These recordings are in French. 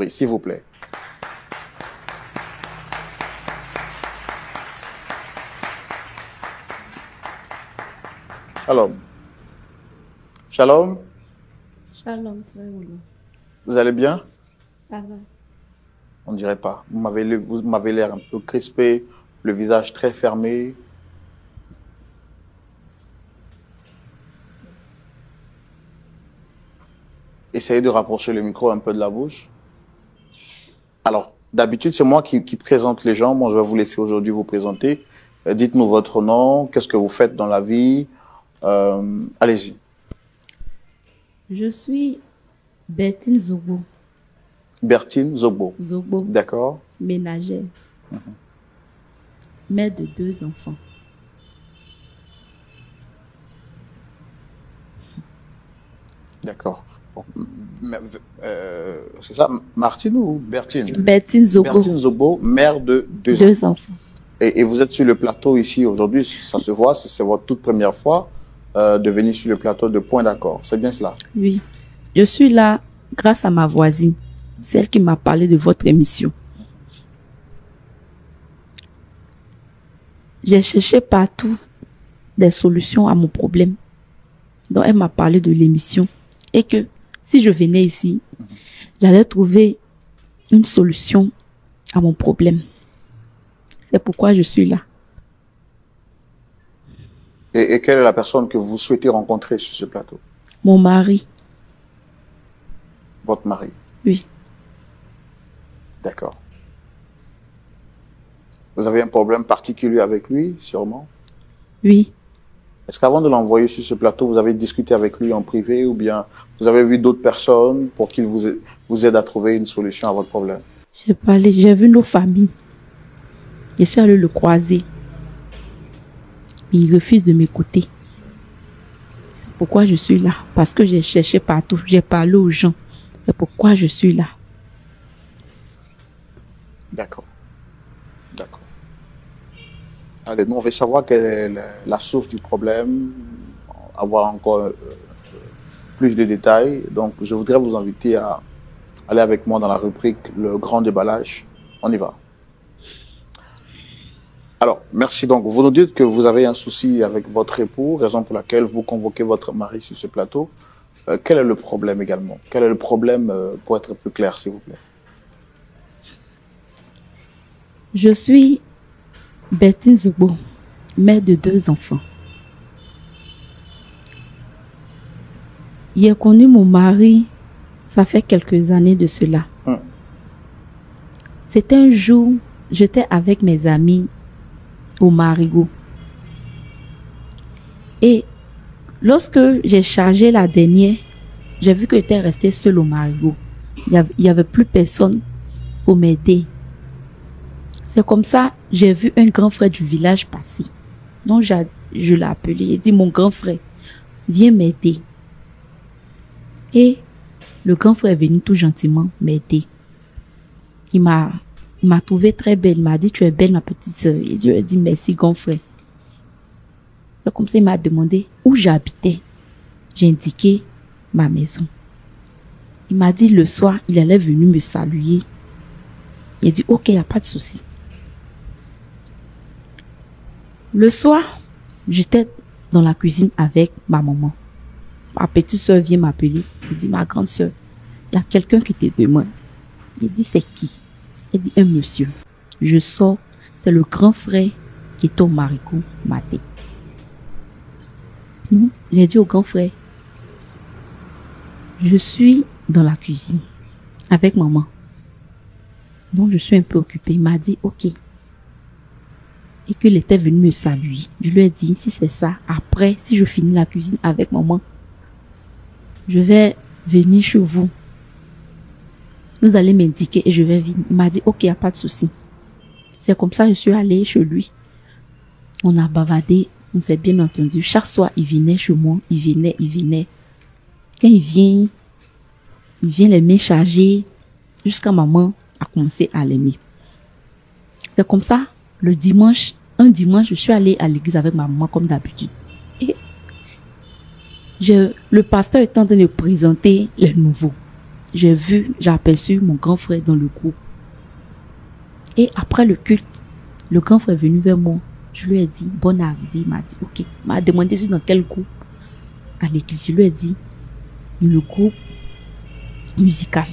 bruit, s'il vous plaît. Shalom. Shalom. Shalom, frère William. Vous allez bien? Ça va. On ne dirait pas. Vous m'avez l'air un peu crispé, le visage très fermé. Essayez de rapprocher le micro un peu de la bouche. Alors, d'habitude, c'est moi qui présente les gens. Moi, je vais vous laisser aujourd'hui vous présenter. Dites-nous votre nom, qu'est-ce que vous faites dans la vie. Allez-y. Je suis Bertine Zobo. Bertine Zobo. Zobo. D'accord. Ménagère. Mère de 2 enfants. D'accord. Bon, c'est ça, Martine ou Bertine? Bertine Zobo. Bertine Zobo, mère de 2 2 enfants. enfants. Et vous êtes sur le plateau ici aujourd'hui, ça se voit, c'est votre toute première fois de venir sur le plateau de Point d'accord. C'est bien cela? Oui. Je suis là grâce à ma voisine, celle qui m'a parlé de votre émission. J'ai cherché partout des solutions à mon problème. Donc, elle m'a parlé de l'émission et que si je venais ici, j'allais trouver une solution à mon problème. C'est pourquoi je suis là. Et quelle est la personne que vous souhaitez rencontrer sur ce plateau? Mon mari. Votre mari? Oui. D'accord. Vous avez un problème particulier avec lui, sûrement? Oui. Est-ce qu'avant de l'envoyer sur ce plateau, vous avez discuté avec lui en privé ou bien vous avez vu d'autres personnes pour qu'il vous aide à trouver une solution à votre problème? J'ai parlé, j'ai vu nos familles. Je suis allée le croiser. Mais il refuse de m'écouter. C'est pourquoi je suis là. Parce que j'ai cherché partout. J'ai parlé aux gens. C'est pourquoi je suis là. D'accord. D'accord. Allez, nous, on veut savoir quelle est la source du problème, avoir encore plus de détails. Donc, je voudrais vous inviter à aller avec moi dans la rubrique Le Grand Déballage. On y va. Alors, merci. Donc, vous nous dites que vous avez un souci avec votre époux, raison pour laquelle vous convoquez votre mari sur ce plateau. Quel est le problème également? Quel est le problème, pour être plus clair, s'il vous plaît? Je suis Bertine Zobo, mère de 2 enfants. J'ai connu mon mari, ça fait quelques années de cela. C'était un jour, j'étais avec mes amis au Marigot. Et lorsque j'ai chargé la dernière, j'ai vu que j'étais restée seule au Marigot. Il y avait plus personne pour m'aider. C'est comme ça, j'ai vu un grand frère du village passer. Donc, je l'ai appelé. Il dit, mon grand frère, viens m'aider. Et le grand frère est venu tout gentiment m'aider. Il m'a trouvée très belle. Il m'a dit, tu es belle, ma petite sœur. Et Dieu a dit, merci, grand frère. C'est comme ça, il m'a demandé où j'habitais. J'ai indiqué ma maison. Il m'a dit, le soir, il allait venir me saluer. Il a dit, ok, il n'y a pas de souci. Le soir, j'étais dans la cuisine avec ma maman. Ma petite soeur vient m'appeler. Elle dit, ma grande soeur, il y a quelqu'un qui te demande. Il dit, c'est qui? Elle dit, un monsieur. Je sors, c'est le grand frère qui est au Marigot matin. J'ai dit au grand frère, je suis dans la cuisine avec maman. Donc, je suis un peu occupée. Il m'a dit, ok. Et qu'il était venu me saluer. Je lui ai dit, si c'est ça, après, si je finis la cuisine avec maman, je vais venir chez vous. Vous allez m'indiquer et je vais venir. Il m'a dit, ok, il n'y a pas de souci. C'est comme ça que je suis allée chez lui. On a bavardé, on s'est bien entendu. Chaque soir, il venait chez moi, il venait. Quand il vient les mains chargées, jusqu'à maman a commencé à l'aimer. C'est comme ça, un dimanche, je suis allée à l'église avec ma maman comme d'habitude. Et le pasteur est en train de présenter les nouveaux. j'ai aperçu mon grand frère dans le groupe. Et après le culte, le grand frère est venu vers moi. Je lui ai dit, bonne arrivée. Il m'a dit, ok. Il m'a demandé dans quel groupe à l'église. Je lui ai dit, le groupe musical.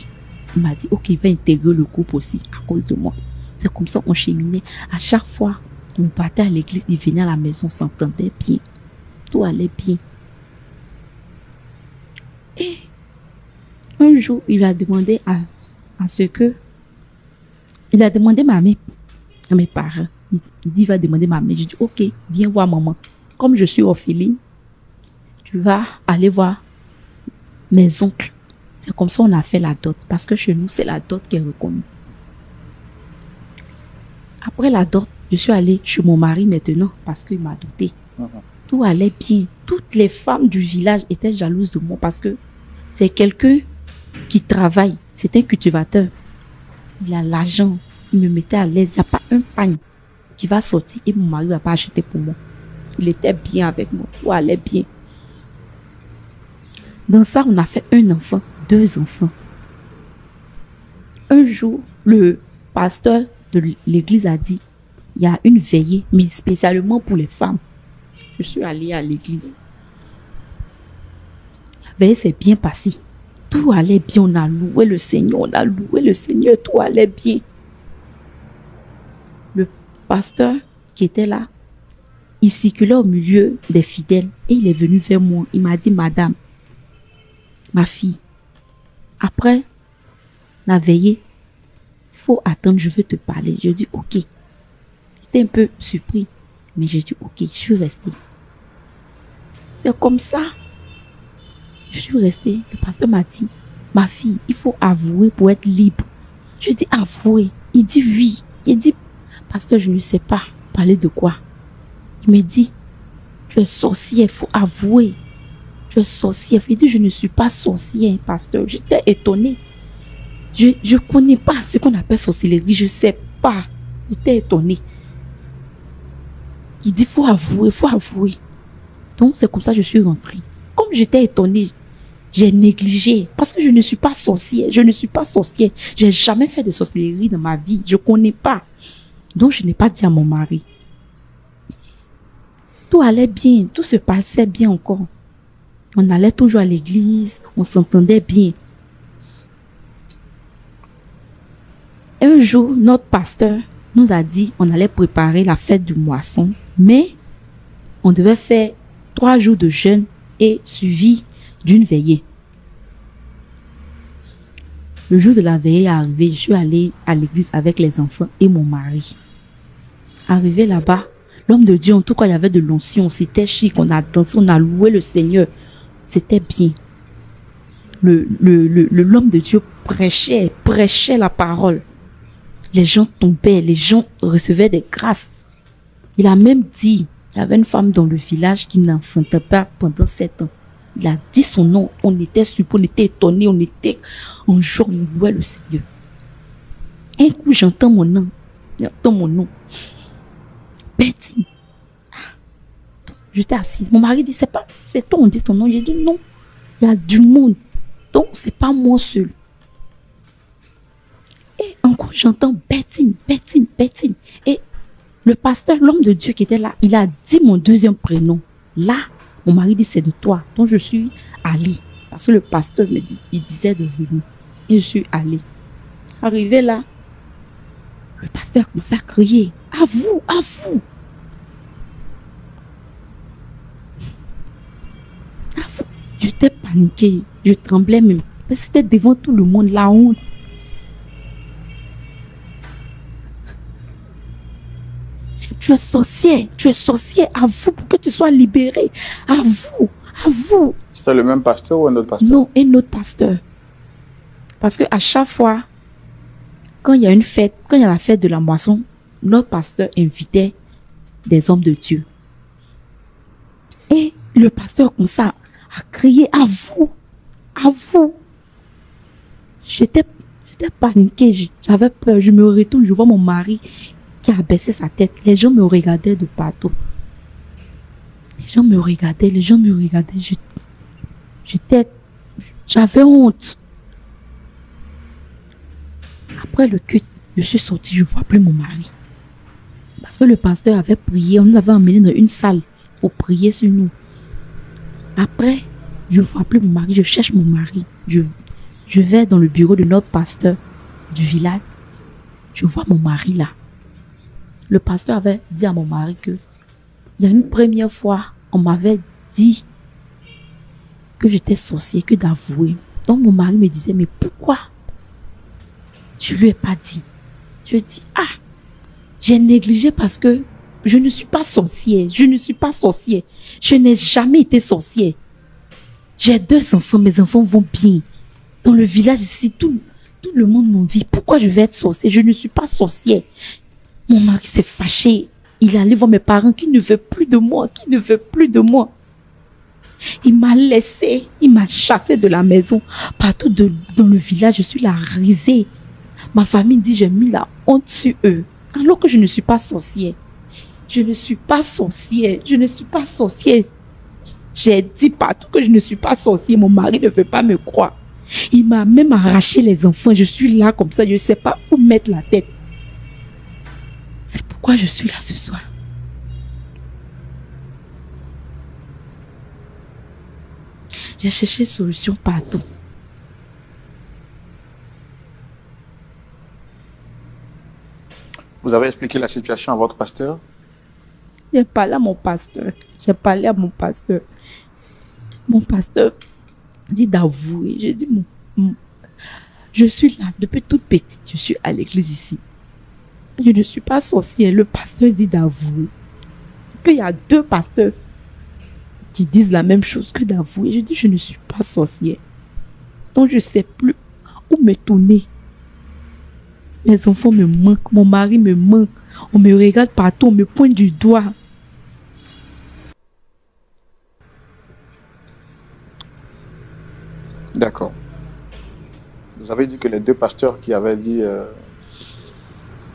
Il m'a dit, ok, il va intégrer le groupe aussi à cause de moi. C'est comme ça qu'on cheminait. À chaque fois, on partait à l'église, il venait à la maison, on s'entendait bien. Tout allait bien. Et un jour, il a demandé à ce que... Il a demandé à mes parents. Il dit, il va demander ma mère. Je dis, ok, viens voir maman. Comme je suis orpheline, tu vas aller voir mes oncles. C'est comme ça qu'on a fait la dot. Parce que chez nous, c'est la dot qui est reconnue. Après la dot, je suis allée chez mon mari maintenant parce qu'il m'a doté. Tout allait bien. Toutes les femmes du village étaient jalouses de moi parce que c'est quelqu'un qui travaille. C'est un cultivateur. Il a l'argent. Il me mettait à l'aise. Il n'y a pas un pagne qui va sortir et mon mari ne va pas acheter pour moi. Il était bien avec moi. Tout allait bien. Dans ça, on a fait un enfant, 2 enfants. Un jour, le pasteur de l'église a dit, il y a une veillée, mais spécialement pour les femmes. Je suis allée à l'église. La veillée s'est bien passée. Tout allait bien, on a loué le Seigneur, tout allait bien. Le pasteur qui était là, il circulait au milieu des fidèles et il est venu vers moi. Il m'a dit, madame, ma fille, après la veillée, il faut attendre, je veux te parler. Je dis, ok. J'étais un peu surpris, mais j'ai dit, ok, je suis restée. C'est comme ça. Je suis restée. Le pasteur m'a dit, ma fille, il faut avouer pour être libre. Je dis, avouer. Il dit, oui. Il dit, pasteur, je ne sais pas parler de quoi. Il me dit, tu es sorcière, il faut avouer. Tu es sorcière. Il dit, je ne suis pas sorcière, pasteur. J'étais étonnée. Je ne connais pas ce qu'on appelle sorcellerie. Je ne sais pas. J'étais étonnée. Il dit, faut avouer, faut avouer. Donc, c'est comme ça que je suis rentrée. Comme j'étais étonnée, j'ai négligé. Parce que je ne suis pas sorcière. Je ne suis pas sorcière. J'ai jamais fait de sorcellerie dans ma vie. Je ne connais pas. Donc, je n'ai pas dit à mon mari. Tout allait bien. Tout se passait bien encore. On allait toujours à l'église. On s'entendait bien. Un jour, notre pasteur nous a dit on allait préparer la fête du moisson, mais on devait faire 3 jours de jeûne et suivi d'une veillée. Le jour de la veillée est arrivé, je suis allée à l'église avec les enfants et mon mari. Arrivé là-bas, l'homme de Dieu, en tout cas, il y avait de l'onction, c'était chic, on a dansé, on a loué le Seigneur. C'était bien. L'homme de Dieu prêchait la parole. Les gens tombaient, les gens recevaient des grâces. Il a même dit, il y avait une femme dans le village qui n'enfantait pas pendant 7 ans. Il a dit son nom, on était surpris, on était étonnés, on était en joie, on louait le Seigneur. Un coup, j'entends mon nom. Betty. J'étais assise. Mon mari dit, c'est toi, on dit ton nom. J'ai dit non, il y a du monde. Donc, c'est pas moi seul. Et encore, j'entends Bettine. Et le pasteur, l'homme de Dieu qui était là, il a dit mon 2e prénom. Là, mon mari dit, c'est de toi. Donc, je suis allée. Parce que le pasteur me dit, il disait de venir. Et je suis allée. Arrivé là, le pasteur commençait à crier. À vous, à vous. À vous. J'étais paniquée. Je tremblais même. C'était devant tout le monde, la honte. Tu es sorcière, à vous pour que tu sois libéré. À vous. C'était le même pasteur ou un autre pasteur? Non, un autre pasteur. Parce que à chaque fois, quand il y a une fête, quand il y a la fête de la moisson, notre pasteur invitait des hommes de Dieu. Et le pasteur comme ça a crié à vous. J'étais paniquée, j'avais peur, je me retourne, je vois mon mari qui a baissé sa tête. Les gens me regardaient de partout. Les gens me regardaient. J'avais honte. Après le culte, je suis sortie, je ne vois plus mon mari. Parce que le pasteur avait prié, on nous avait emmenés dans une salle pour prier sur nous. Après, je ne vois plus mon mari, je cherche mon mari. Je vais dans le bureau de notre pasteur du village. Je vois mon mari là. Le pasteur avait dit à mon mari que il y a une première fois, on m'avait dit que j'étais sorcière, que d'avouer. Donc mon mari me disait, mais pourquoi je lui ai pas dit? Je dis, j'ai négligé parce que je ne suis pas sorcière. Je ne suis pas sorcière. Je n'ai jamais été sorcière. J'ai 2 enfants, mes enfants vont bien. Dans le village ici, tout le monde m'envie. Pourquoi je vais être sorcière? Je ne suis pas sorcière. Mon mari s'est fâché. Il est allé voir mes parents qui ne veulent plus de moi, qui ne veulent plus de moi. Il m'a laissé, il m'a chassé de la maison. Partout dans le village, je suis la risée. Ma famille dit j'ai mis la honte sur eux. Alors que je ne suis pas sorcière. Je ne suis pas sorcière. Je ne suis pas sorcière. J'ai dit partout que je ne suis pas sorcière. Mon mari ne veut pas me croire. Il m'a même arraché les enfants. Je suis là comme ça. Je ne sais pas où mettre la tête. C'est pourquoi je suis là ce soir. J'ai cherché solution partout. Vous avez expliqué la situation à votre pasteur? J'ai parlé à mon pasteur. J'ai parlé à mon pasteur. Mon pasteur dit d'avouer. J'ai dit, je suis là depuis toute petite. Je suis à l'église ici. Je ne suis pas sorcière. Le pasteur dit d'avouer. Qu'il y a 2 pasteurs qui disent la même chose que d'avouer. Je dis, je ne suis pas sorcière. Donc je ne sais plus où me tourner. Mes enfants me manquent. Mon mari me manque. On me regarde partout. On me pointe du doigt. D'accord. Vous avez dit que les 2 pasteurs qui avaient dit,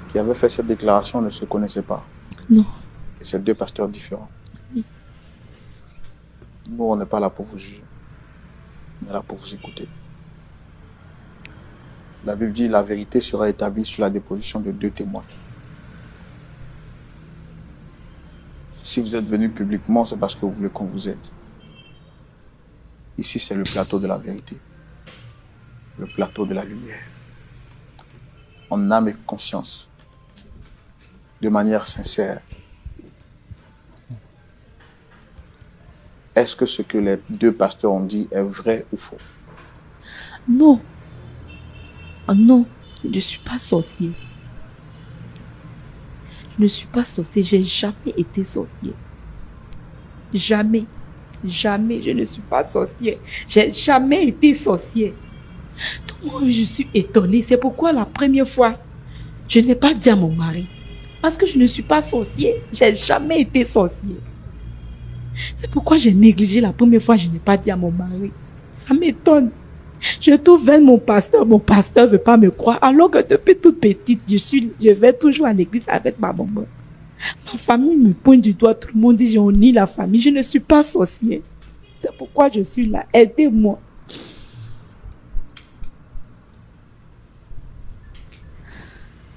qui avaient fait cette déclaration ne se connaissaient pas. Non. Et c'est 2 pasteurs différents. Oui. Nous, on n'est pas là pour vous juger. On est là pour vous écouter. La Bible dit la vérité sera établie sur la déposition de 2 témoins. Si vous êtes venu publiquement, c'est parce que vous voulez qu'on vous aide. Ici, c'est le plateau de la vérité. Le plateau de la lumière. En âme et conscience. De manière sincère. Est-ce que ce que les 2 pasteurs ont dit est vrai ou faux? Non. Oh non, je ne suis pas sorcière. Je ne suis pas sorcière. J'ai jamais été sorcière. Jamais. Jamais, je ne suis pas sorcière. J'ai jamais été sorcière. Donc moi, je suis étonnée. C'est pourquoi la première fois, je n'ai pas dit à mon mari. Parce que je ne suis pas sorcière. J'ai jamais été sorcière. C'est pourquoi j'ai négligé la première fois, je n'ai pas dit à mon mari. Ça m'étonne. Je trouve vers mon pasteur ne veut pas me croire. Alors que depuis toute petite, je vais toujours à l'église avec ma maman. Ma famille me pointe du doigt, tout le monde dit on nie la famille. Je ne suis pas sorcière. C'est pourquoi je suis là. Aidez-moi.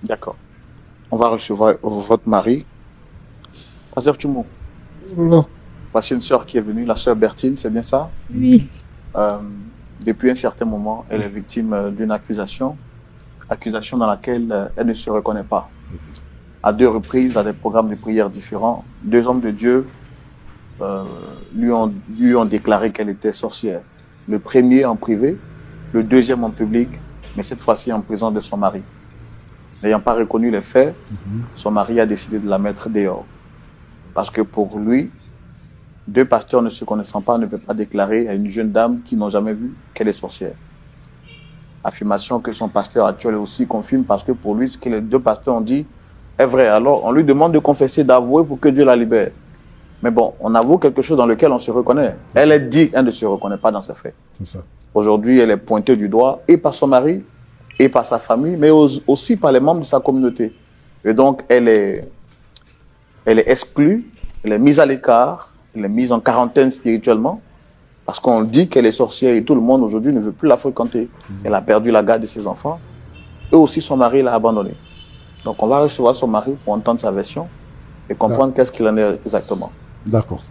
D'accord. On va recevoir votre mari. Pasteur Tchoumo. Non. Voici une sœur qui est venue, la sœur Bertine, c'est bien ça? Oui. Depuis un certain moment, elle est victime d'une accusation dans laquelle elle ne se reconnaît pas. À 2 reprises, à des programmes de prière différents, 2 hommes de Dieu lui ont déclaré qu'elle était sorcière. Le premier en privé, le deuxième en public, mais cette fois-ci en présence de son mari. N'ayant pas reconnu les faits, son mari a décidé de la mettre dehors. Parce que pour lui, 2 pasteurs ne se connaissant pas ne peuvent pas déclarer à une jeune dame qui n'ont jamais vu qu'elle est sorcière. Affirmation que son pasteur actuel aussi confirme parce que pour lui, ce que les 2 pasteurs ont dit est vrai. Alors, on lui demande de confesser, d'avouer pour que Dieu la libère. Mais bon, on avoue quelque chose dans lequel on se reconnaît. Elle est dit, elle ne se reconnaît pas dans ses faits. C'est ça. Aujourd'hui, elle est pointée du doigt et par son mari, et par sa famille, mais aussi par les membres de sa communauté. Et donc, elle est exclue, elle est mise à l'écart, elle est mise en quarantaine spirituellement, parce qu'on dit qu'elle est sorcière et tout le monde aujourd'hui ne veut plus la fréquenter. Elle a perdu la garde de ses enfants. eux aussi, son mari l'a abandonné. Donc, on va recevoir son mari pour entendre sa version et comprendre qu'est-ce qu'il en est exactement. D'accord.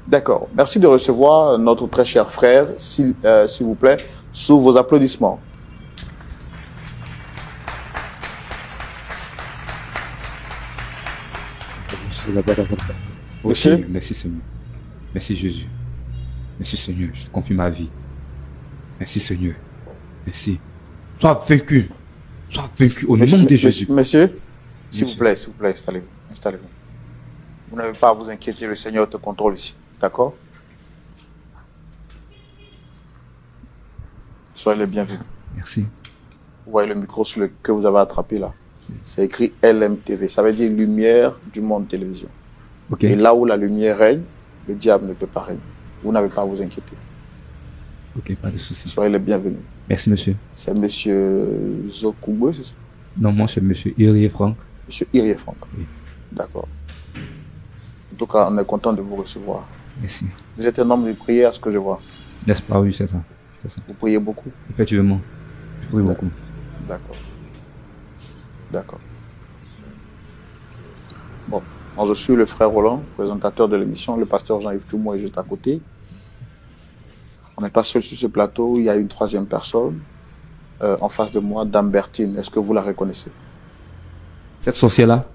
D'accord. Merci de recevoir notre très cher frère, s'il vous plaît, sous vos applaudissements. Monsieur. Ok, merci Seigneur. Merci Jésus. Merci Seigneur, je te confie ma vie. Merci Seigneur. Merci. Sois vaincu. Sois vaincu au nom de Jésus. Monsieur, s'il vous plaît, installez-vous. Installez-vous. Vous n'avez pas à vous inquiéter, le Seigneur te contrôle ici. D'accord? Soyez les bienvenus. Merci. Vous voyez le micro que vous avez attrapé là. C'est écrit LMTV. Ça veut dire Lumière du Monde Télévision. Okay. Et là où la lumière règne, le diable ne peut pas régner. Vous n'avez pas à vous inquiéter. Ok, pas de souci. Soyez les bienvenus. Merci, monsieur. C'est monsieur Zokoubou, c'est ça? Non, moi, c'est monsieur Irié Franck. Monsieur Irié Franck. Oui. D'accord. En tout cas, on est content de vous recevoir. Merci. Vous êtes un homme de prière, ce que je vois. N'est-ce pas? Oui, c'est ça. Vous priez beaucoup? Effectivement. Je prie beaucoup. D'accord. D'accord. Bon, moi je suis le frère Roland, présentateur de l'émission. Le pasteur Jean-Yves Toumo est juste à côté. On n'est pas seul sur ce plateau. Il y a une troisième personne en face de moi, Dame Bertine. Est-ce que vous la reconnaissez? Cette sorcière-là?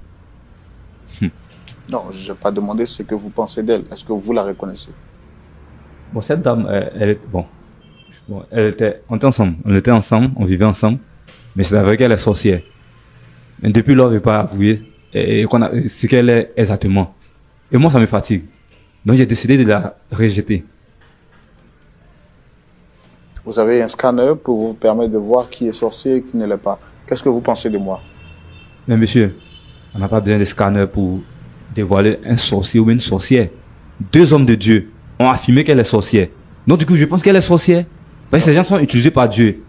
Non, je n'ai pas demandé ce que vous pensez d'elle. Est-ce que vous la reconnaissez? Bon, cette dame, on était ensemble, on vivait ensemble, mais c'est vrai qu'elle est sorcière. Mais depuis lors, je n'ai pas avoué ce qu'elle est exactement. Et moi, ça me fatigue. Donc, j'ai décidé de la rejeter. Vous avez un scanner pour vous permettre de voir qui est sorcier et qui ne l'est pas. Qu'est-ce que vous pensez de moi? Mais monsieur, on n'a pas besoin de scanner pour dévoiler un sorcier ou une sorcière. 2 hommes de Dieu ont affirmé qu'elle est sorcière. Donc, du coup, je pense qu'elle est sorcière. Parce que ces gens sont utilisés par Dieu.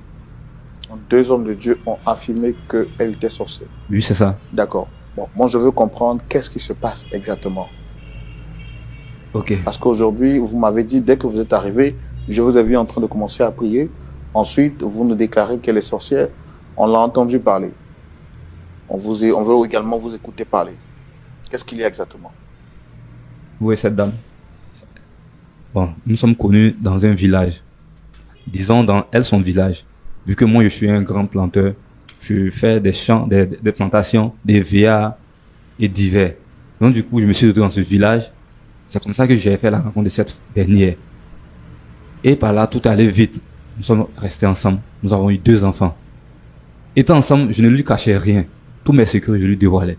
2 hommes de Dieu ont affirmé qu'elle était sorcière. Oui, c'est ça. D'accord. Bon, moi, je veux comprendre qu'est-ce qui se passe exactement. Ok. Parce qu'aujourd'hui, vous m'avez dit, dès que vous êtes arrivé, je vous ai vu en train de commencer à prier. Ensuite, vous nous déclarez qu'elle est sorcière. On l'a entendu parler. On veut également vous écouter parler. Qu'est-ce qu'il y a exactement? Oui, cette dame. Bon, nous sommes connus dans un village. Disons dans son village. Vu que moi, je suis un grand planteur, je fais des champs, des plantations, des VA et divers. Donc, du coup, je me suis retrouvé dans ce village. C'est comme ça que j'ai fait la rencontre de cette dernière. Et par là, tout allait vite. Nous sommes restés ensemble. Nous avons eu 2 enfants. Étant ensemble, je ne lui cachais rien. Tous mes secrets, je lui dévoilais.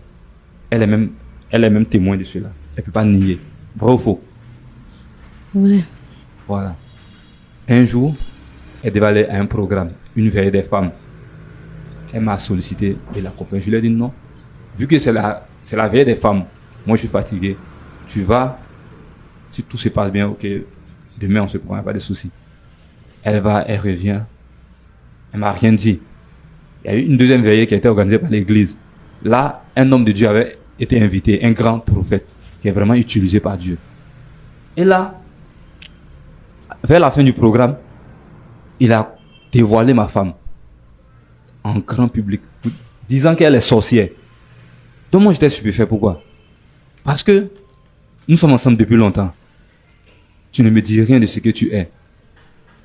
Elle est même témoin de cela. Elle ne peut pas nier. Vrai ou faux? Ouais. Voilà. Un jour, elle devait aller à un programme, une veille des femmes. Elle m'a sollicité de l'accompagner. Je lui ai dit non. Vu que c'est la veille des femmes, moi je suis fatigué. Tu vas, si tout se passe bien, ok, demain on se prend, pas de soucis. Elle va, elle revient. Elle m'a rien dit. Il y a eu une deuxième veillée qui a été organisée par l'église. Là, un homme de Dieu avait été invité, un grand prophète, qui est vraiment utilisé par Dieu. Et là, vers la fin du programme, il a dévoilé ma femme en grand public, disant qu'elle est sorcière. Donc moi j'étais stupéfait. Pourquoi? Parce que nous sommes ensemble depuis longtemps. Tu ne me dis rien de ce que tu es.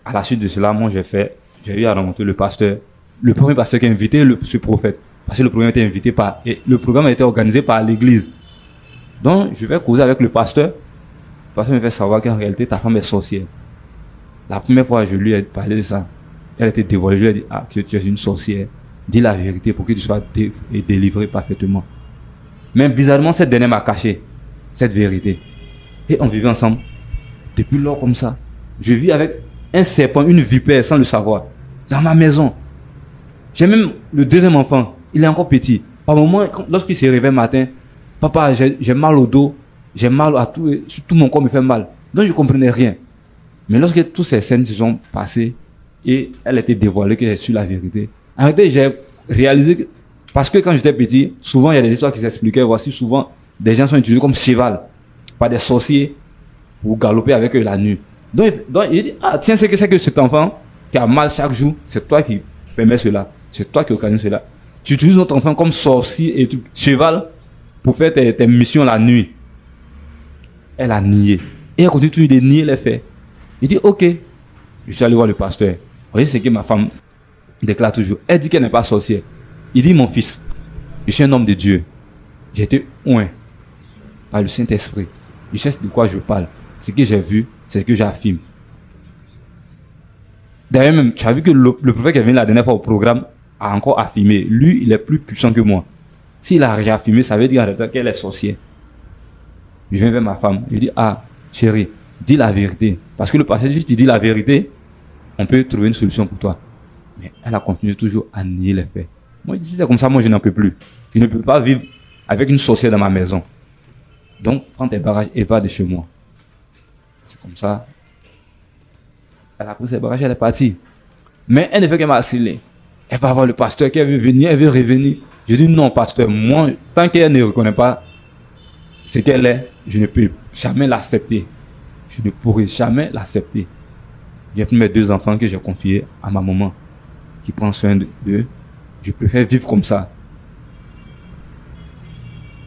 À la suite de cela, moi j'ai eu à rencontrer le pasteur, le premier pasteur qui a invité ce prophète. Parce que le programme a été invité et le programme a été organisé par l'église. Donc je vais causer avec le pasteur. Le pasteur me fait savoir qu'en réalité ta femme est sorcière. La première fois je lui ai parlé de ça, elle était dévoilée. Je lui ai dit, que tu es une sorcière. Dis la vérité pour que tu sois délivré parfaitement. Mais bizarrement, cette dernière m'a caché cette vérité. Et on vivait ensemble. Depuis lors comme ça, je vis avec un serpent, une vipère sans le savoir, dans ma maison. J'ai même le 2e enfant, il est encore petit. Par moment, lorsqu'il se réveille matin, papa, j'ai mal au dos, j'ai mal à tout mon corps me fait mal. Donc je ne comprenais rien. Mais lorsque toutes ces scènes se sont passées et elle était dévoilée que j'ai su la vérité, en réalité, j'ai réalisé que, parce que quand j'étais petit, souvent il y a des histoires qui s'expliquaient. Voici souvent des gens sont utilisés comme cheval par des sorciers pour galoper avec eux la nuit. Donc il dit, tiens, c'est que cet enfant qui a mal chaque jour, c'est toi qui permets cela. C'est toi qui occasionnes cela. Tu utilises notre enfant comme sorcier et cheval pour faire tes missions la nuit. Elle a nié. Et elle continue toujours de nier les faits. Il dit, ok, je suis allé voir le pasteur. Vous voyez ce que ma femme déclare toujours. Elle dit qu'elle n'est pas sorcière. Il dit, mon fils, je suis un homme de Dieu. J'ai été oint par le Saint-Esprit. Je sais de quoi je parle. Ce que j'ai vu, c'est ce que j'affirme. D'ailleurs même, tu as vu que le prophète qui est venu la dernière fois au programme a encore affirmé. Lui, il est plus puissant que moi. S'il a réaffirmé, ça veut dire en réalité qu'elle est sorcière. Je viens vers ma femme. Je dis, ah, chérie, dis la vérité. Parce que le pasteur dit, si tu dis la vérité, on peut trouver une solution pour toi. Mais elle a continué toujours à nier les faits. Moi, je dis, c'est comme ça, moi, je n'en peux plus. Je ne peux pas vivre avec une sorcière dans ma maison. Donc, prends tes bagages et va de chez moi. C'est comme ça. Elle a pris ses bagages, elle est partie. Mais elle ne fait que m'harceler. Elle va voir le pasteur qui veut venir, elle veut revenir. Je dis non, pasteur, moi, tant qu'elle ne reconnaît pas ce qu'elle est, je ne peux jamais l'accepter. Je ne pourrai jamais l'accepter. J'ai pris mes 2 enfants que j'ai confiés à ma maman, qui prend soin d'eux. Je préfère vivre comme ça.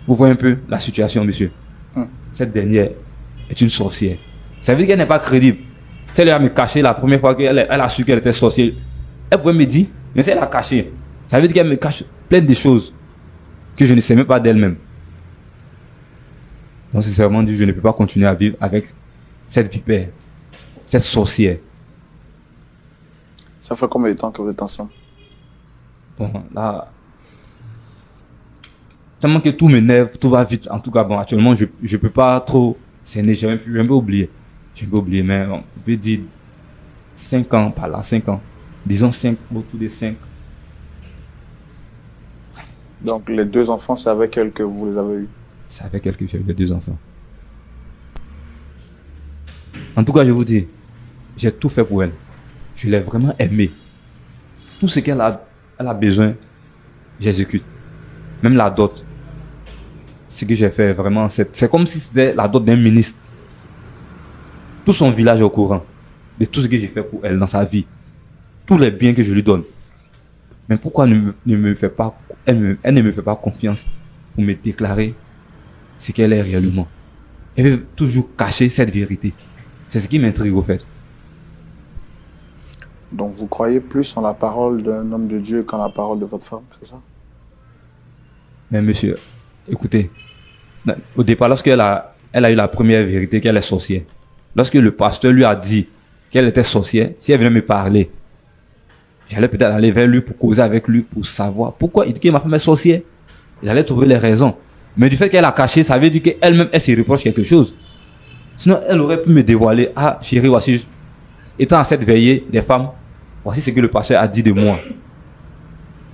Vous voyez un peu la situation, monsieur. Cette dernière est une sorcière. Ça veut dire qu'elle n'est pas crédible. Si elle a me caché la première fois qu'elle a su qu'elle était sorcière, elle pouvait me dire, mais si elle a caché, ça veut dire qu'elle me cache plein de choses que je ne sais même pas d'elle-même. Donc, sincèrement dit, je ne peux pas continuer à vivre avec cette vipère, cette sorcière. Ça fait combien de temps que vous êtes ensemble? Bon, là, tellement que tout m'énerve, tout va vite. En tout cas, bon, actuellement, je ne peux pas trop s'énerver, j'ai un peu oublié. J'ai un peu oublié, mais on peut dire 5 ans, par là, 5 ans. Disons 5, autour de 5. Donc, les 2 enfants, c'est avec elle que vous les avez eus? C'est avec elle que j'ai eu les 2 enfants. En tout cas, je vous dis, j'ai tout fait pour elle. Je l'ai vraiment aimée. Tout ce qu'elle a besoin, j'exécute. Même la dot. Ce que j'ai fait vraiment, c'est comme si c'était la dot d'un ministre. Tout son village est au courant de tout ce que j'ai fait pour elle dans sa vie. Tous les biens que je lui donne. Mais pourquoi elle ne me fait pas confiance pour me déclarer ce qu'elle est réellement? Elle veut toujours cacher cette vérité. C'est ce qui m'intrigue au fait. Donc vous croyez plus en la parole d'un homme de Dieu qu'en la parole de votre femme, c'est ça? Mais monsieur, écoutez, au départ, lorsqu'elle a eu la première vérité qu'elle est sorcière, lorsque le pasteur lui a dit qu'elle était sorcière, si elle venait me parler, j'allais peut-être aller vers lui pour causer avec lui, pour savoir pourquoi il dit que ma femme est sorcière. J'allais trouver les raisons. Mais du fait qu'elle a caché, ça veut dire qu'elle-même, elle se reproche quelque chose. Sinon, elle aurait pu me dévoiler. Ah, chérie, voici, étant à cette veillée des femmes, voici ce que le pasteur a dit de moi.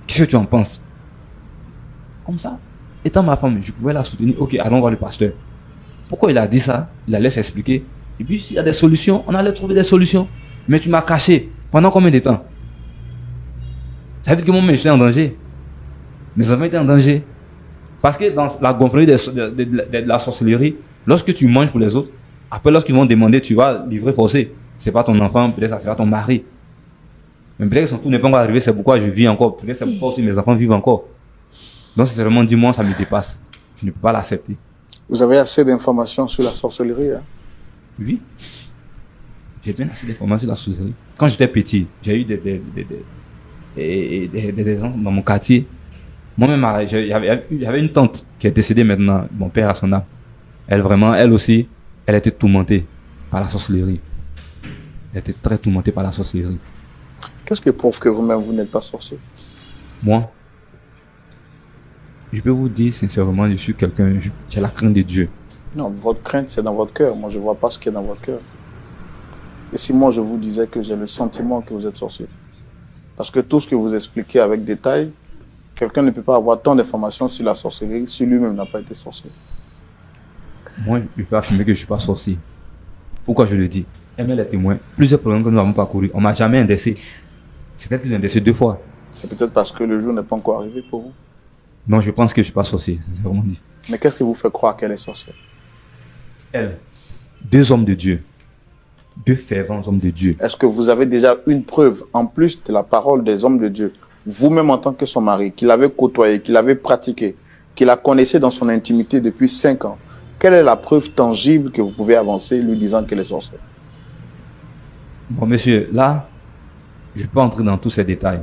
Qu'est-ce que tu en penses? Comme ça, étant ma femme, je pouvais la soutenir. Ok, allons voir le pasteur. Pourquoi il a dit ça? Il allait s'expliquer. Et puis, s'il y a des solutions, on allait trouver des solutions. Mais tu m'as caché. Pendant combien de temps? Ça veut dire que moi-même, j'étais en danger. Mes enfants étaient en danger. Parce que dans la gonflerie de la sorcellerie, lorsque tu manges pour les autres, après, lorsqu'ils vont demander, tu vas livrer forcé. C'est pas ton enfant, peut-être ça sera ton mari. Mais peut-être que son tour n'est pas encore arrivé, c'est pourquoi je vis encore. Peut-être c'est pourquoi aussi mes enfants vivent encore. Donc, c'est vraiment, dis-moi, ça me dépasse. Je ne peux pas l'accepter. Vous avez assez d'informations sur la sorcellerie, hein? Oui. J'ai bien assez d'informations sur la sorcellerie. Quand j'étais petit, j'ai eu des gens dans mon quartier. Moi-même, j'avais une tante qui est décédée maintenant, mon père à son âme. Elle aussi, elle était tourmentée par la sorcellerie. Elle était très tourmentée par la sorcellerie. Qu'est-ce qui prouve que vous-même, vous n'êtes pas sorcier? Moi, je peux vous dire sincèrement, je suis quelqu'un, j'ai la crainte de Dieu. Non, votre crainte, c'est dans votre cœur. Moi, je ne vois pas ce qui est dans votre cœur. Et si moi, je vous disais que j'ai le sentiment que vous êtes sorcier? Parce que tout ce que vous expliquez avec détail, quelqu'un ne peut pas avoir tant d'informations sur la sorcellerie si lui-même n'a pas été sorcier. Moi, je peux affirmer que je ne suis pas sorcier. Pourquoi je le dis? Aimez les témoins. Plusieurs problèmes que nous avons parcourus. On ne m'a jamais indexé. C'est peut-être que j'ai indexé 2 fois. C'est peut-être parce que le jour n'est pas encore arrivé pour vous. Non, je pense que je ne suis pas sorcier. C'est vraiment dit. Mais qu'est-ce qui vous fait croire qu'elle est sorcière? Elle. 2 hommes de Dieu. 2 fervents hommes de Dieu. Est-ce que vous avez déjà une preuve, en plus de la parole des hommes de Dieu, vous-même en tant que son mari, qu'il avait côtoyé, qu'il avait pratiqué, qu'il la connaissait dans son intimité depuis 5 ans, quelle est la preuve tangible que vous pouvez avancer lui disant qu'elle est sorcière? Bon, monsieur, là, je peux entrer dans tous ces détails.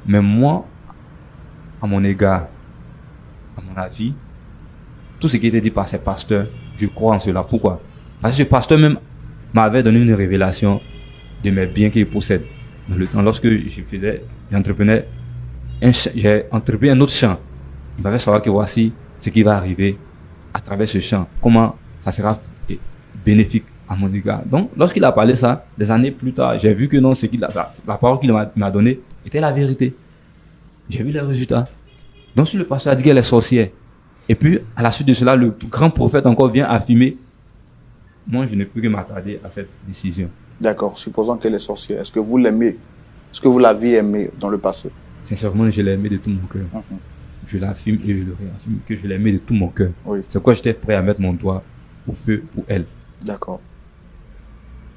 Mais moi, à mon égard, à mon avis, tout ce qui était dit par ces pasteurs, je crois en cela. Pourquoi? Parce que ce pasteur même m'avait donné une révélation de mes biens qu'il possède. Lorsque j'entreprenais j'ai entrepris un autre champ. Il m'avait savoir que voici ce qui va arriver à travers ce champ. Comment ça sera bénéfique à mon égard. Donc, lorsqu'il a parlé ça, des années plus tard, j'ai vu que non, la parole qu'il m'a donnée était la vérité. J'ai vu les résultats. Donc, si le pasteur a dit qu'elle est sorcière, et puis, à la suite de cela, le grand prophète encore vient affirmer, moi, je ne peux que m'attarder à cette décision. D'accord. Supposons qu'elle est sorcière. Est-ce que vous l'aimez? Est-ce que vous l'aviez aimée dans le passé? Sincèrement, je l'ai aimée de tout mon cœur. Je l'affirme et je le réaffirme que je l'aimais de tout mon cœur. Oui. C'est pourquoi j'étais prêt à mettre mon doigt au feu pour elle. D'accord.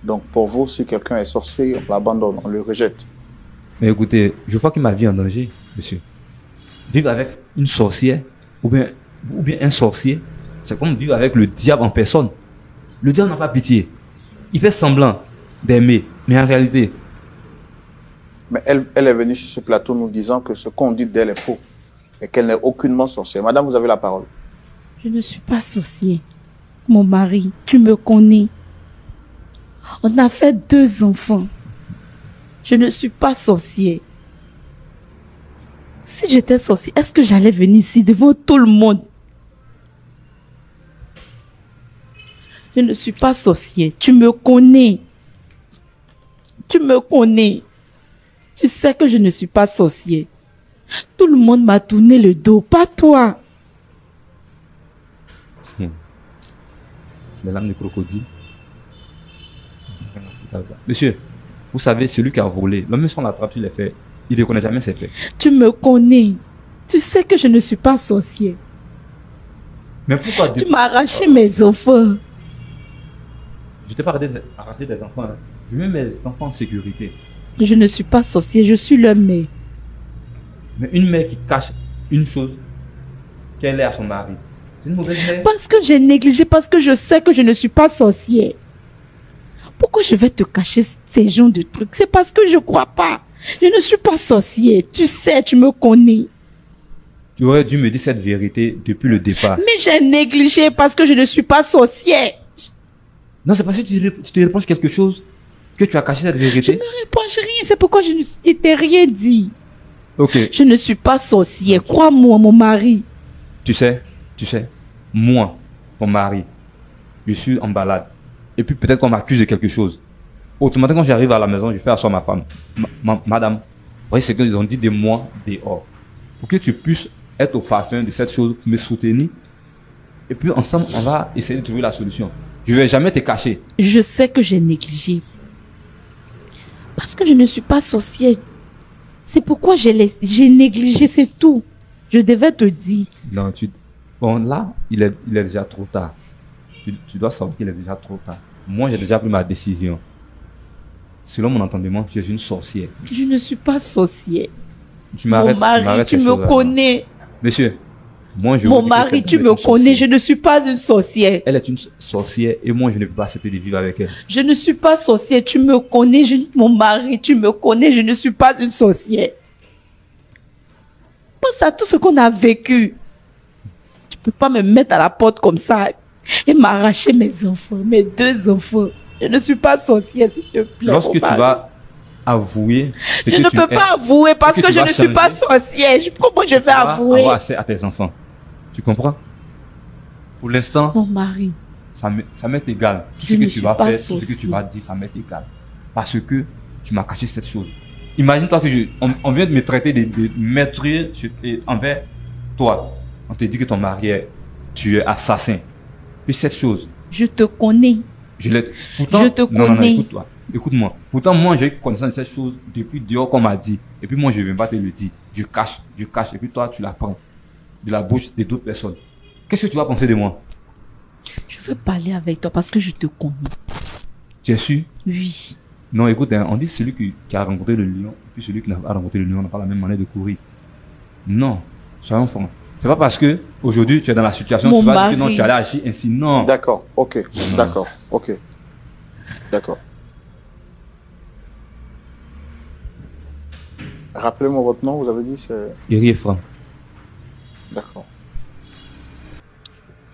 Donc, pour vous, si quelqu'un est sorcier, on l'abandonne, on le rejette. Mais écoutez, je vois que ma vie est en danger, monsieur. Vivre avec une sorcière, ou bien un sorcier, c'est comme vivre avec le diable en personne. Le diable n'a pas pitié. Il fait semblant d'aimer, mais en réalité... Mais elle est venue sur ce plateau nous disant que ce qu'on dit d'elle est faux et qu'elle n'est aucunement sorcière. Madame, vous avez la parole. Je ne suis pas sorcier. Mon mari, tu me connais. On a fait 2 enfants. Je ne suis pas sorcier. Si j'étais sorcier, est-ce que j'allais venir ici devant tout le monde? Je ne suis pas sorcier. Tu me connais. Tu me connais. Tu sais que je ne suis pas sorcier. Tout le monde m'a tourné le dos, pas toi. C'est les larmes de crocodile. Monsieur, vous savez, celui qui a volé, l'homme si on l'attrape sur les faits, il ne reconnaît jamais ses faits. Tu me connais. Tu sais que je ne suis pas sorcier. Mais pourquoi Tu m'as arraché mes enfants. Je t'ai pas arraché des enfants. Hein. Je mets mes enfants en sécurité. Je ne suis pas sorcier, je suis leur mère. Mais une mère qui cache une chose qu'elle est à son mari, c'est une mauvaise mère. Parce que j'ai négligé, parce que je sais que je ne suis pas sorcier. Pourquoi je vais te cacher ces genres de trucs? C'est parce que je ne crois pas. Je ne suis pas sorcier. Tu sais, tu me connais. Tu aurais dû me dire cette vérité depuis le départ. Mais j'ai négligé parce que je ne suis pas sorcier. Non, c'est parce que tu te reproches quelque chose que tu as caché cette vérité. Je ne me reproche rien. C'est pourquoi je ne t'ai rien dit. Ok. Je ne suis pas sorcier. Crois-moi, mon mari. Tu sais, moi, ton mari, je suis en balade. Et puis peut-être qu'on m'accuse de quelque chose. Automatiquement, quand j'arrive à la maison, je fais asseoir ma femme. Madame, vous voyez ce qu'ils ont dit de moi dehors. Pour que tu puisses être au parfum de cette chose, me soutenir. Et puis ensemble, on va essayer de trouver la solution. Je ne vais jamais te cacher. Je sais que j'ai négligé. Parce que je ne suis pas sorcière. C'est pourquoi j'ai négligé, c'est tout. Je devais te dire. Non, bon, là, il est déjà trop tard. Tu dois savoir qu'il est déjà trop tard. Moi, j'ai déjà pris ma décision. Selon mon entendement, tu es une sorcière. Je ne suis pas sorcière. Mon mari, tu me connais. Monsieur, moi, mon mari, tu me connais. Je ne suis pas une sorcière. Elle est une sorcière et moi, je ne peux pas accepter de vivre avec elle. Je ne suis pas sorcière. Tu me connais. Mon mari, tu me connais. Je ne suis pas une sorcière. Pense à tout ce qu'on a vécu. Tu peux pas me mettre à la porte comme ça et m'arracher mes enfants, mes 2 enfants. Je ne suis pas sorcière, s'il te plaît. Lorsque tu vas avouer... Je ne peux pas avouer parce que je ne suis pas sorcière. Comment je vais avouer? Avoir accès à tes enfants. Tu comprends? Pour l'instant... Mon mari. Ça m'est égal. Tout ce que tu vas faire, tout ce que tu vas dire, ça m'est égal. Parce que tu m'as caché cette chose. Imagine-toi que on vient de me traiter de meurtrier envers toi. On te dit que ton mari tu es assassin. Puis cette chose. Je te connais. Pourtant, je te connais. Non, écoute-toi. Écoute-moi. Pourtant, moi, j'ai eu connaissance de cette chose depuis dehors qu'on m'a dit. Et puis moi, je ne vais pas te le dire. Je cache. Et puis toi, tu l'apprends de la bouche de d'autres personnes. Qu'est-ce que tu vas penser de moi? Je veux parler avec toi parce que je te connais. Tu es sûr? Oui. Non, écoute, hein, on dit celui qui a rencontré le lion, et puis celui qui n'a pas rencontré le lion n'a pas la même manière de courir. Non, soyons francs. C'est pas parce que aujourd'hui tu es dans la situation, Mon tu vas dire mari. que non, tu allais agir ainsi. Non. D'accord, ok, d'accord, ok. D'accord. Rappelez-moi votre nom, vous avez dit c'est... Iri et franc. D'accord.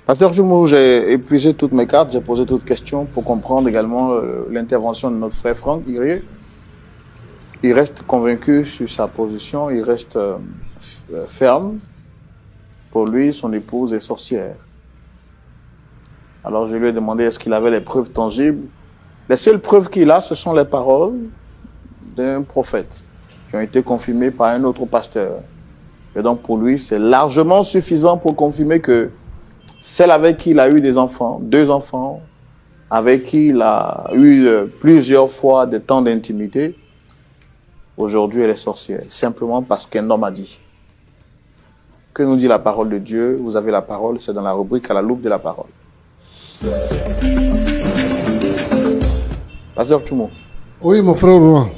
Pasteur Jumo, j'ai épuisé toutes mes cartes, j'ai posé toutes questions pour comprendre également l'intervention de notre frère Franck Iri. Il reste convaincu sur sa position, il reste ferme. Pour lui, son épouse est sorcière. Alors je lui ai demandé est-ce qu'il avait les preuves tangibles. Les seules preuves qu'il a, ce sont les paroles d'un prophète qui ont été confirmées par un autre pasteur. Et donc pour lui, c'est largement suffisant pour confirmer que celle avec qui il a eu des enfants, 2 enfants, avec qui il a eu plusieurs fois des temps d'intimité, aujourd'hui elle est sorcière, simplement parce qu'un homme a dit. Que nous dit la parole de Dieu? Vous avez la parole, c'est dans la rubrique à la loupe de la parole. Pasteur Tchoumo, Oui, mon frère Roland.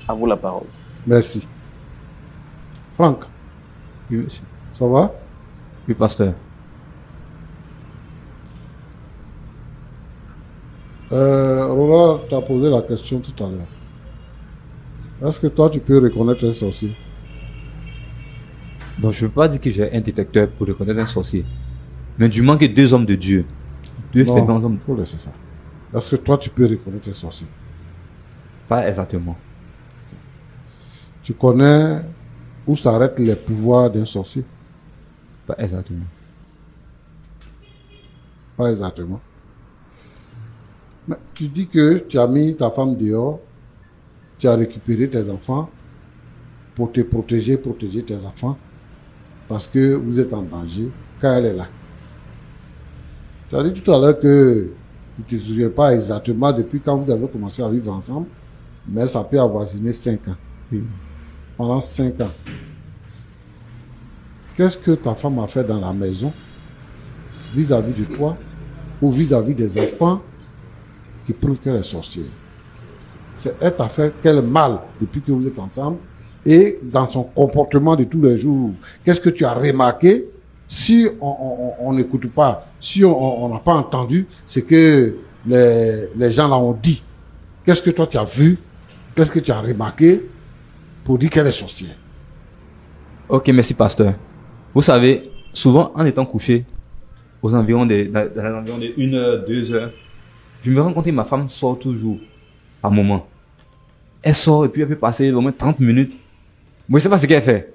à vous la parole. Merci. Franck, Oui, monsieur. ça va? Oui, pasteur. Roland t'a posé la question tout à l'heure. Est-ce que toi, tu peux reconnaître un sorcier? Donc je ne veux pas dire que j'ai un détecteur pour reconnaître un sorcier. Mais du moins que 2 hommes de Dieu. 2 fervents hommes. il faut laisser ça. Est-ce que toi, tu peux reconnaître un sorcier? Pas exactement. Tu connais où s'arrêtent les pouvoirs d'un sorcier? Pas exactement. Pas exactement. Mais tu dis que tu as mis ta femme dehors, tu as récupéré tes enfants pour te protéger tes enfants, parce que vous êtes en danger quand elle est là. Tu as dit tout à l'heure que tu ne te souviens pas exactement depuis quand vous avez commencé à vivre ensemble, mais ça peut avoisiner 5 ans. Oui. Pendant 5 ans. Qu'est-ce que ta femme a fait dans la maison vis-à-vis de toi ou vis-à-vis des enfants qui prouvent qu'elle est sorcière? Elle t'a fait quel mal depuis que vous êtes ensemble et dans son comportement de tous les jours? Qu'est-ce que tu as remarqué? Si on n'écoute pas, si on n'a pas entendu ce que les gens là ont dit, qu'est-ce que toi tu as vu? Qu'est-ce que tu as remarqué pour dire qu'elle est sorcière? Ok, merci pasteur. Vous savez, souvent en étant couché, aux environs de 1 heure, 2 heures, je me rends compte que ma femme sort toujours, par moment. Elle sort et puis elle peut passer au moins 30 minutes. Moi, je ne sais pas ce qu'elle fait.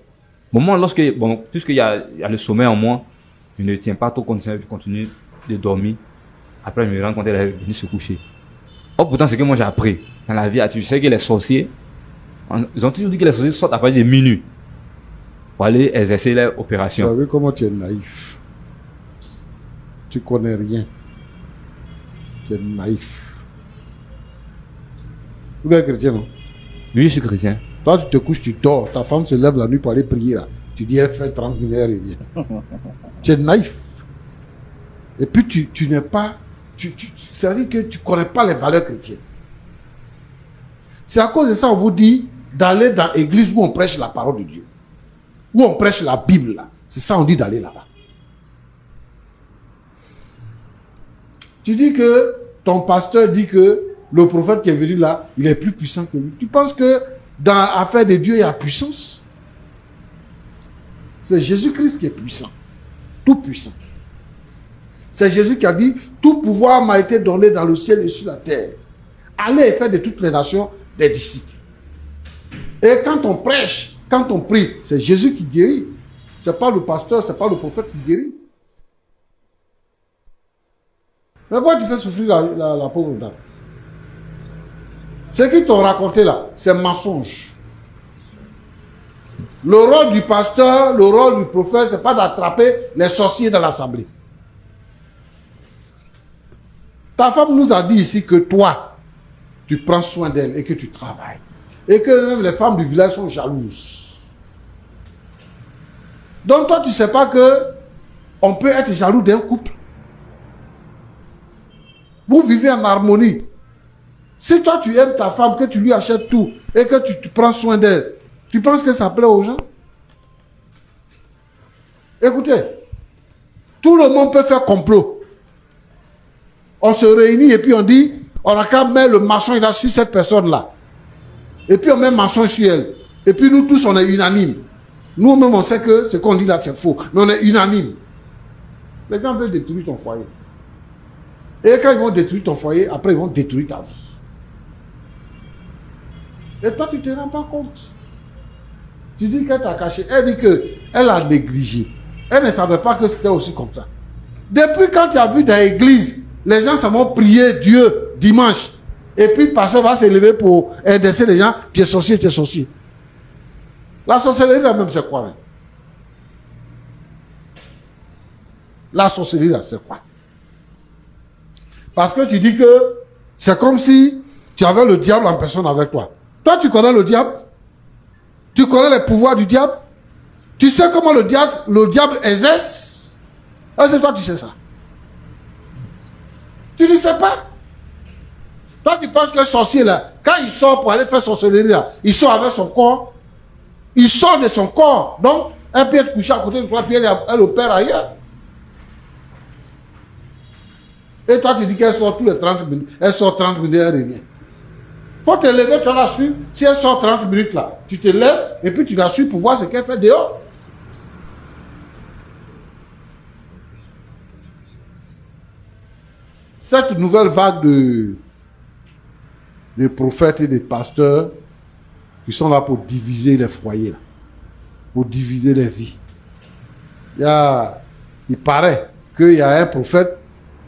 Puisqu'il y a le sommeil en moi, je ne tiens pas trop compte, je continue de dormir. Après, je me rends compte qu'elle est venue se coucher. Oh, pourtant, c'est que moi j'ai appris dans la vie. Tu sais que les sorciers, ils ont toujours dit que les sorciers sortent après des minutes pour aller exercer leur Tu opération. as vu comment tu es naïf. Tu connais rien. Tu es naïf. Vous êtes chrétien, non? Oui, je suis chrétien. Toi, tu te couches, tu dors. Ta femme se lève la nuit pour aller prier là. Tu dis, elle fait 30 000 heures et vient. Tu es naïf. Et puis, tu n'es pas... C'est-à-dire que tu ne connais pas les valeurs chrétiennes. C'est à cause de ça on vous dit d'aller dans l'église où on prêche la parole de Dieu. Où on prêche la Bible là. C'est ça on dit d'aller là-bas. Tu dis que ton pasteur dit que le prophète qui est venu là, il est plus puissant que lui. Tu penses que dans l'affaire de Dieu, il y a puissance? C'est Jésus-Christ qui est puissant. Tout puissant. C'est Jésus qui a dit, tout pouvoir m'a été donné dans le ciel et sur la terre. Allez et faites de toutes les nations des disciples. Et quand on prêche, quand on prie, c'est Jésus qui guérit. Ce n'est pas le pasteur, ce n'est pas le prophète qui guérit. Mais pourquoi tu fais souffrir la pauvre dame? Ce qu'ils t'ont raconté là, c'est mensonge. Le rôle du pasteur, le rôle du prophète, ce n'est pas d'attraper les sorciers dans l'assemblée. Ta femme nous a dit ici que toi, tu prends soin d'elle et que tu travailles. Et que même les femmes du village sont jalouses. Donc toi, tu ne sais pas que on peut être jaloux d'un couple. Vous vivez en harmonie. Si toi tu aimes ta femme, que tu lui achètes tout et que tu prends soin d'elle, tu penses que ça plaît aux gens? Écoutez, tout le monde peut faire complot. On se réunit et puis on dit, on a qu'à mettre le mensonge là sur cette personne-là. Et puis on met le mensonge sur elle. Et puis nous tous, on est unanimes. Nous-mêmes, on sait que ce qu'on dit là, c'est faux. Mais on est unanimes. Les gens veulent détruire ton foyer. Et quand ils vont détruire ton foyer, après ils vont détruire ta vie. Et toi, tu ne te rends pas compte. Tu dis qu'elle t'a caché. Elle dit qu'elle a négligé. Elle ne savait pas que c'était aussi comme ça. Depuis quand tu as vu dans l'église, les gens s'en vont prier Dieu dimanche. Et puis le pasteur va s'élever pour aider les gens. Tu es sorcier, tu es sorcier. La sorcellerie là même, c'est quoi? Même? La sorcellerie là, c'est quoi? Parce que tu dis que c'est comme si tu avais le diable en personne avec toi. Toi, tu connais le diable? Tu connais les pouvoirs du diable? Tu sais comment le diable exerce? Est-ce que toi, tu sais ça? Tu ne sais pas? Toi, tu penses que le sorcier, là, quand il sort pour aller faire sorcellerie, là, il sort avec son corps. Il sort de son corps. Donc, un pied est couché à côté de toi, puis elle opère ailleurs. Et toi, tu dis qu'elle sort tous les 30 minutes. Elle sort 30 minutes, elle revient. Faut te lever, tu la suis. Si elle sort 30 minutes là, tu te lèves et puis tu la suis pour voir ce qu'elle fait dehors. Cette nouvelle vague de prophètes et de pasteurs qui sont là pour diviser les foyers, là, pour diviser les vies. Il paraît qu'il y a un prophète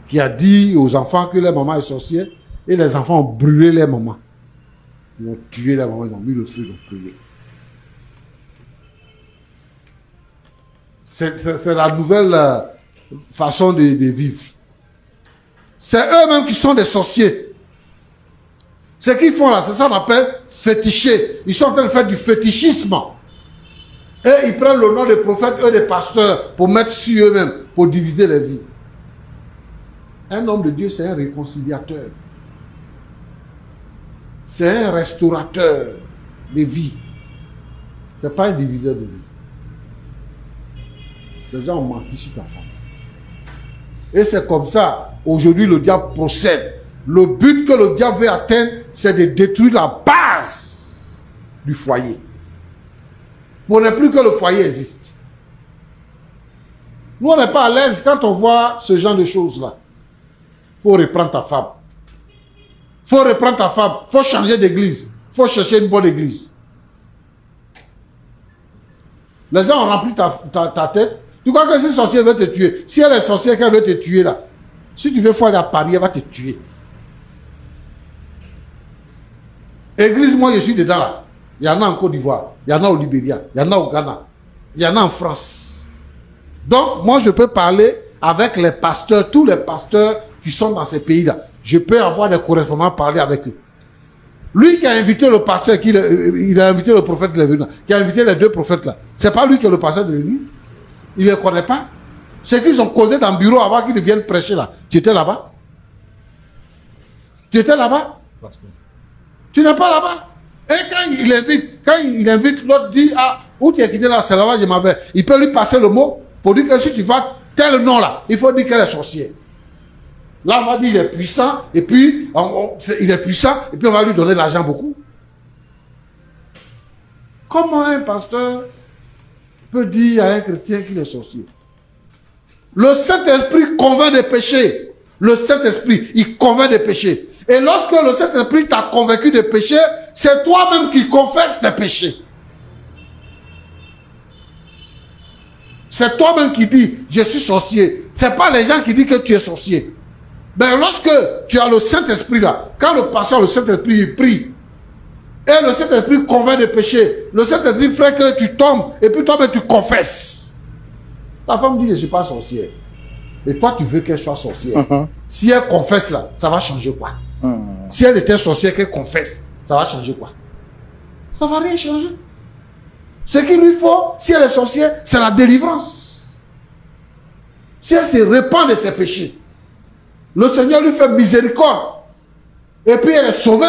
qui a dit aux enfants que leur maman est sorcière et les enfants ont brûlé leur maman. Ils ont tué la maman, ils ont mis le feu, ils ont brûlé. C'est la nouvelle façon de vivre. C'est eux-mêmes qui sont des sorciers. Ce qu'ils font là, c'est ça qu'on appelle féticher. Ils sont en train de faire du fétichisme. Et ils prennent le nom des prophètes, eux des pasteurs, pour mettre sur eux-mêmes, pour diviser les vies. Un homme de Dieu, c'est un réconciliateur. C'est un restaurateur de vie. Ce n'est pas un diviseur de vie. Les gens ont menti sur ta femme. Et c'est comme ça, aujourd'hui, le diable procède. Le but que le diable veut atteindre, c'est de détruire la base du foyer. Pour ne plus que le foyer existe. Nous, on n'est pas à l'aise quand on voit ce genre de choses-là. Il faut reprendre ta femme. Il faut reprendre ta femme. Il faut changer d'église. Il faut chercher une bonne église. Les gens ont rempli ta tête. Tu crois que si sorcière veut te tuer, si elle est sorcière qu'elle veut te tuer là, si tu veux faire aller à Paris, elle va te tuer. Église, moi je suis dedans là. Il y en a en Côte d'Ivoire, il y en a au Libéria, il y en a au Ghana, il y en a en France. Donc moi je peux parler avec les pasteurs, tous les pasteurs qui sont dans ces pays-là. Je peux avoir des correspondants parler avec eux. Lui qui a invité le pasteur, il a invité le prophète qui a invité les deux prophètes là. C'est pas lui qui est le pasteur de l'église. Il ne les connaît pas. C'est qu'ils ont causé dans le bureau avant qu'ils viennent prêcher là. Tu étais là-bas? Tu étais là-bas? Tu n'es pas là-bas. Et quand il invite l'autre, dit, ah, où tu es quitté là, c'est là-bas, je m'en vais. Il peut lui passer le mot pour dire que si tu vas tel nom là, il faut dire qu'elle est sorcière. Là, on va dire qu'il est puissant, et puis, il est puissant, et puis on va lui donner de l'argent beaucoup. Comment un pasteur peut dire à un chrétien qu'il est sorcier? Le Saint-Esprit convainc des péchés. Le Saint-Esprit, il convainc des péchés. Et lorsque le Saint-Esprit t'a convaincu des péchés, c'est toi-même qui confesses tes péchés. C'est toi-même qui dis, je suis sorcier. Ce n'est pas les gens qui disent que tu es sorcier. Mais lorsque tu as le Saint-Esprit là, quand le pasteur, le Saint-Esprit, il prie, et le Saint-Esprit convainc des péchés, le Saint-Esprit ferait que tu tombes, et puis toi-même tu confesses. Ta femme dit, je ne suis pas sorcière. Et toi, tu veux qu'elle soit sorcière. Si elle confesse là, ça va changer quoi? Si elle était sorcière, qu'elle confesse, ça va changer quoi? Ça ne va rien changer. Ce qu'il lui faut, si elle est sorcière, c'est la délivrance. Si elle se répand de ses péchés, le Seigneur lui fait miséricorde. Et puis elle est sauvée.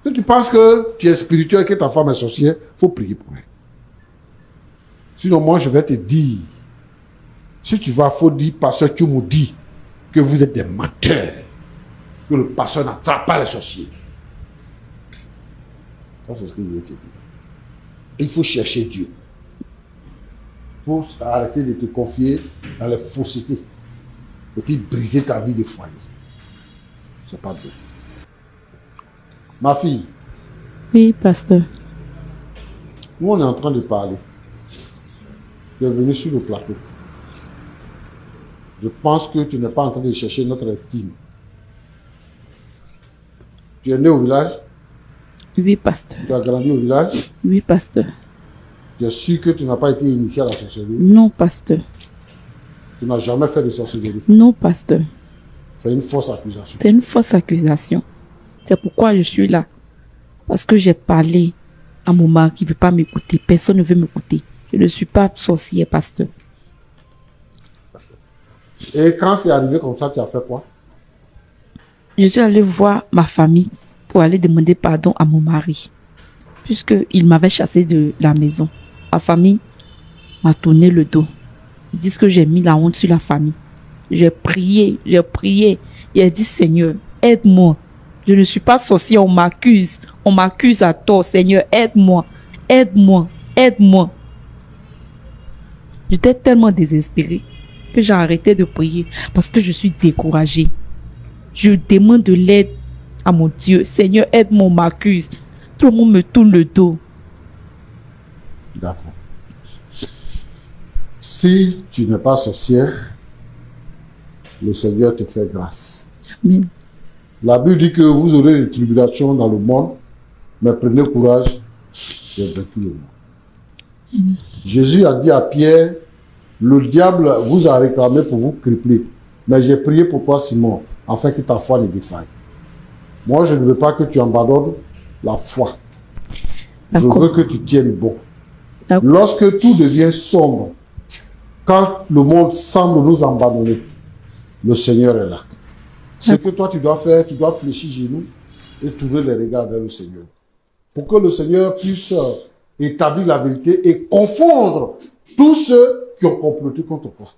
Si tu penses que tu es spirituel et que ta femme est sorcière, il faut prier pour elle. Sinon, moi, je vais te dire, si tu vas, il faut dire, pasteur, tu me dis que vous êtes des menteurs, que le pasteur n'attrape pas les sorciers. Ça, c'est ce que je veux te dire. Il faut chercher Dieu. Il faut arrêter de te confier dans les faussetés et puis briser ta vie de foyer. C'est pas bien. Ma fille. Oui, pasteur. Nous, on est en train de parler. Tu es venu sur le plateau. Je pense que tu n'es pas en train de chercher notre estime. Tu es né au village? Oui, pasteur. Tu as grandi au village? Oui, pasteur. Tu es sûr que tu n'as pas été initié à la sorcellerie? Non, pasteur. Tu n'as jamais fait de sorcellerie? Non, pasteur. C'est une fausse accusation. C'est une fausse accusation. C'est pourquoi je suis là. Parce que j'ai parlé à mon mari qui ne veut pas m'écouter. Personne ne veut m'écouter. Je ne suis pas sorcière, pasteur. Et quand c'est arrivé comme ça, tu as fait quoi? Je suis allée voir ma famille pour aller demander pardon à mon mari. Puisqu'il m'avait chassé de la maison. Ma famille m'a tourné le dos. Ils disent que j'ai mis la honte sur la famille. J'ai prié. Et j'ai dit, Seigneur, aide-moi. Je ne suis pas sorcière, on m'accuse à tort. Seigneur, aide-moi. J'étais tellement désespérée que j'ai arrêté de prier parce que je suis découragée. Je demande de l'aide à mon Dieu. Seigneur, aide-moi, on m'accuse. Tout le monde me tourne le dos. D'accord. Si tu n'es pas sorcière, le Seigneur te fait grâce. Amen. La Bible dit que vous aurez des tribulations dans le monde, mais prenez courage, j'ai vaincu le monde. Jésus a dit à Pierre, le diable vous a réclamé pour vous crippler, mais j'ai prié pour toi, Simon, afin que ta foi ne défaille. Moi, je ne veux pas que tu abandonnes la foi. Je veux que tu tiennes bon. Lorsque tout devient sombre, quand le monde semble nous abandonner, le Seigneur est là. Ce que toi tu dois faire, tu dois fléchir genoux et tourner les regards vers le Seigneur. Pour que le Seigneur puisse établir la vérité et confondre tous ceux qui ont comploté contre toi.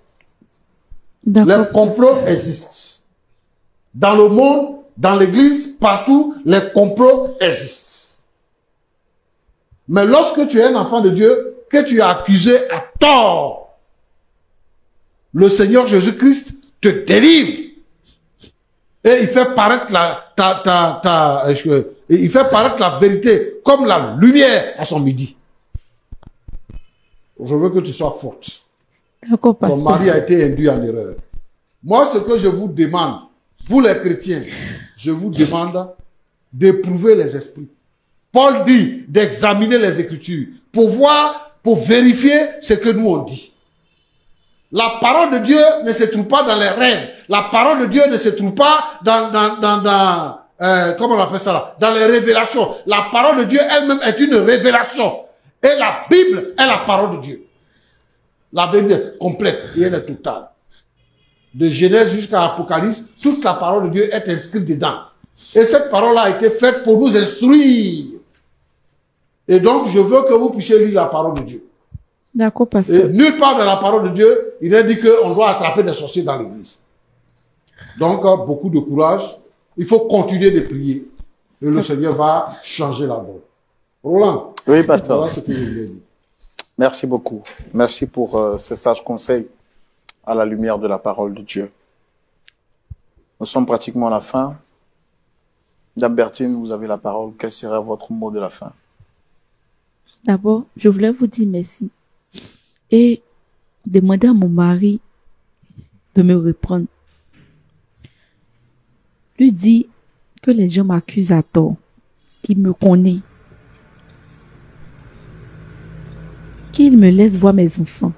Les complots existent. Dans le monde, dans l'église, partout, les complots existent. Mais lorsque tu es un enfant de Dieu, que tu es accusé à tort, le Seigneur Jésus-Christ te délivre. Et il fait paraître il fait paraître la vérité comme la lumière à son midi. Je veux que tu sois forte. D'accord, pasteur. Ton mari a été induit en erreur. Moi, ce que je vous demande, vous les chrétiens, je vous demande d'éprouver les esprits. Paul dit d'examiner les Écritures pour voir, pour vérifier ce que nous on dit. La parole de Dieu ne se trouve pas dans les rêves. La parole de Dieu ne se trouve pas comment on appelle ça là? Dans les révélations. La parole de Dieu elle-même est une révélation. Et la Bible est la parole de Dieu. La Bible est complète et elle est totale. De Genèse jusqu'à Apocalypse, toute la parole de Dieu est inscrite dedans. Et cette parole-là a été faite pour nous instruire. Et donc, je veux que vous puissiez lire la parole de Dieu. D'accord, pasteur. Et nulle part dans la parole de Dieu, il est dit qu'on doit attraper des sorciers dans l'église. Donc, beaucoup de courage. Il faut continuer de prier. Et le Seigneur va changer la donne. Roland. Oui, pasteur. Voilà ce que je voulais dire. Merci beaucoup. Merci pour ces sages conseils à la lumière de la parole de Dieu. Nous sommes pratiquement à la fin. Dame Bertine, vous avez la parole. Quel serait votre mot de la fin? D'abord, je voulais vous dire merci. Et demander à mon mari de me reprendre. Lui dit que les gens m'accusent à tort, qu'il me connaît, qu'il me laisse voir mes enfants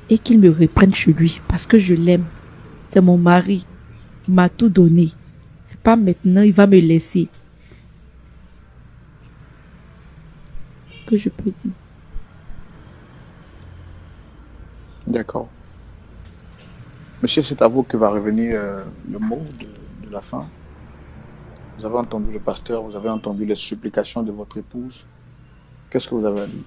et qu'il me reprenne chez lui parce que je l'aime. C'est mon mari, il m'a tout donné. C'est pas maintenant, il va me laisser. Ce que je peux dire. D'accord. Monsieur, c'est à vous que va revenir le mot de la fin. Vous avez entendu le pasteur, vous avez entendu les supplications de votre épouse. Qu'est-ce que vous avez à dire?